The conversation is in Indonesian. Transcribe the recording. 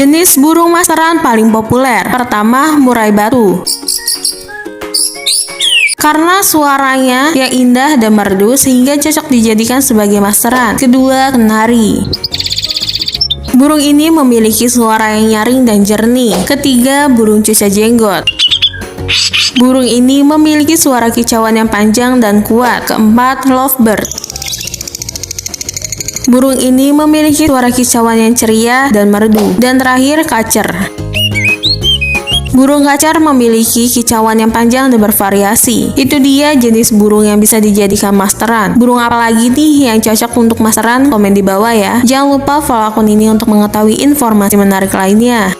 Jenis burung masteran paling populer. Pertama, murai batu. Karena suaranya yang indah dan merdu sehingga cocok dijadikan sebagai masteran. Kedua, kenari. Burung ini memiliki suara yang nyaring dan jernih. Ketiga, burung cuca jenggot. Burung ini memiliki suara kicauan yang panjang dan kuat. Keempat, lovebird. Burung ini memiliki suara kicauan yang ceria dan merdu. Dan terakhir, kacer. Burung kacer memiliki kicauan yang panjang dan bervariasi. Itu dia jenis burung yang bisa dijadikan masteran. Burung apa lagi nih yang cocok untuk masteran? Komen di bawah ya. Jangan lupa follow akun ini untuk mengetahui informasi menarik lainnya.